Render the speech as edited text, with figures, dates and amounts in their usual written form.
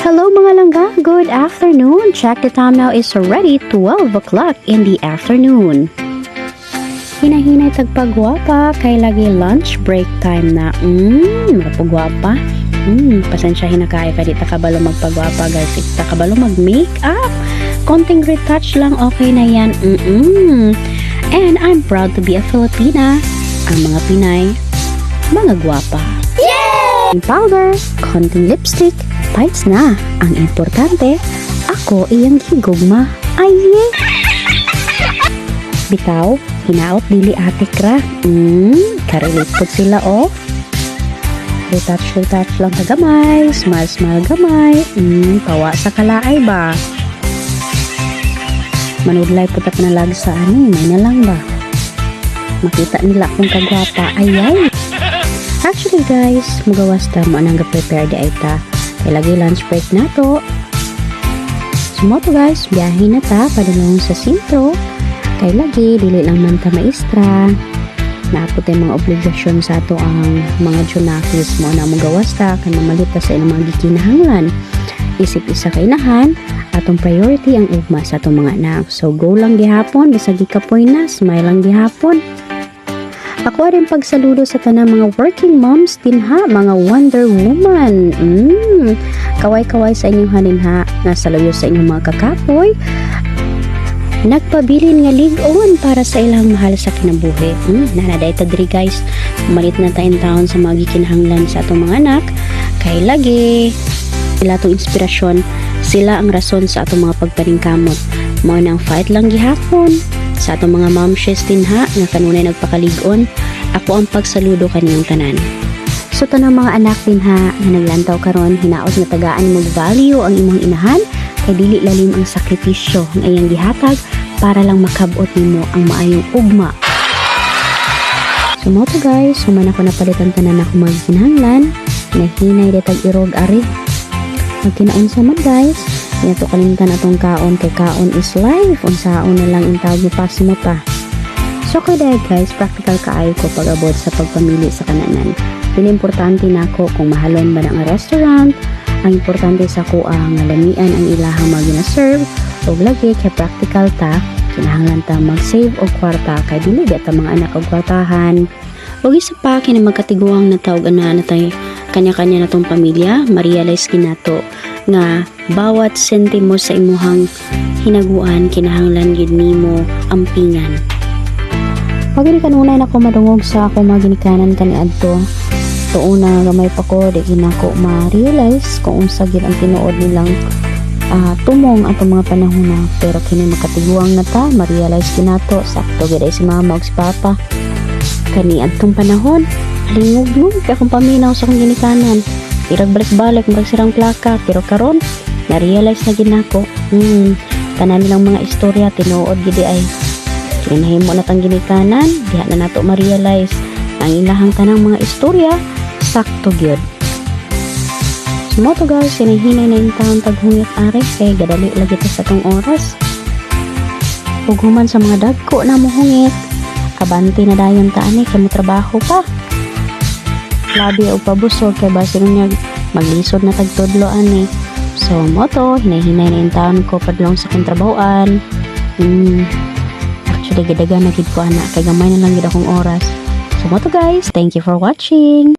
Hello mga langga, good afternoon. Check the time now is already 12 o'clock in the afternoon. Hinahinay tagpagwapa kay lagi lunch break time na. Magpagwapa. Pasensyahin na kaya ka di takabalo magpagwapa guys. Di takabalo mag-make up. Konting retouch lang, okay na yan. And I'm proud to be a Filipina. Ang mga Pinay, mga gwapa. Yay! Powder, konting lipstick, bites na. Ang importante, ako iyang higugma. Ay, yeah. Bitaw, hinaot dili ate kra. Karelate po sila oh. Retouch lang sa gamay, smile gamay. Pawa sa kalaay ba? Manudlay putat na lag sa ani, may na lang ba? Makita nila kung kagwapa, ayay. Actually guys, magawas ta mo anang prepare di ay ta. Kaya lagi lunch break na to. Sumoto guys, biyahe na ta, padulong sa sintro. Kaya lagi, dili lang man ta maestra. Naapot ay mga obligasyon sa ato ang mga junakis mo na magawas ta, kan mamalita sa ilang mga gikinahanglan. Isip isa kainahan, atong priority ang ugma sa atong mga anak. So go lang gihapon, bisag ikapoy na, smile lang gihapon. Ako rin pagsaludo sa tanang mga working moms din ha, mga Wonder Woman. Kaway-kaway sa inyong haninha, nasa layo sa inyong mga kakapoy. Nagpabilin nga ligon para sa ilang mahal sa kinabuhi. Nanaday ta diri guys, malit na tayong taon sa mga gikinahanglan sa atong mga anak. Kay lagi, sila itong inspirasyon, sila ang rason sa atong mga pagpaningkamot. Mao nang fight lang gihapon. Sa atong mga momshes din ha, nga kanunay nagpakaligon, ako ang pagsaludo kaniyong tanan. So tanang mga anak din ha, nga naglantaw karon, hinaot nga tagaan mag-value ang imong inahan, kay dili lalim ang sakripisyo ang iyang gihatag para lang makabot nimo ang maayong ugma. So mo to guys, human ako napalitan tanan ako magkinahanglan, nahinay detag irog ari. Magkinaunsa man guys, yato kalimtan atong kaon kay kaon is life, unsaon na lang ang tawag ni pasmo ta. So kada guys, practical kaayo ko pag-abot sa pagpamili sa kananan. Pili importante nako kung mahalon ba ang restaurant, ang importante sa ko ang lamian ang ilahang magina-serve, og lagi kay practical ta, kinahanglan ta mag-save og kwarta kay dili ta mga anak og kwartahan. Og isa pa kini magkatiguang na tawag ana natay kanya-kanya natong pamilya, ma-realize kinato nga bawat sentimo sa imuhang hinaguan kinahanglan gid nimo ampingan. Pagini kanunay nako madungog sa ako maginikanan kaniadto. Tuuna gamay pa ko di ginako ma-realize kung unsa gid ang tinuod nilang tumong atong mga panahon na, pero kini makatiguang na ta, ma-realize kinato sakto gid ay si mama ug si papa kani adtong panahon lingog kay akong paminaw sa akong ginikanan. Irag balik-balik murag sirang plaka, pero karon na-realize na gid nako. Tanan nilang mga istorya tinuod gid ay kinahimo na tang ginikanan, diha na nato ma-realize ang ilahang tanang mga istorya sakto gyud. Mo to guys, hinihinay na yung taon taghungit ari kay gadali lagi ta sa tong oras. Ug human sa mga dagko na mohungit, abante na dayon ta ani kay mo trabaho pa. Labi og pabusog kay base niya maglisod na tagtudlo ani. So mo to, hinahinay na yung taon ko padlong sa kong trabahoan. Actually gadaga na gid ko ana kay gamay na lang gid akong oras. So mo to guys, thank you for watching.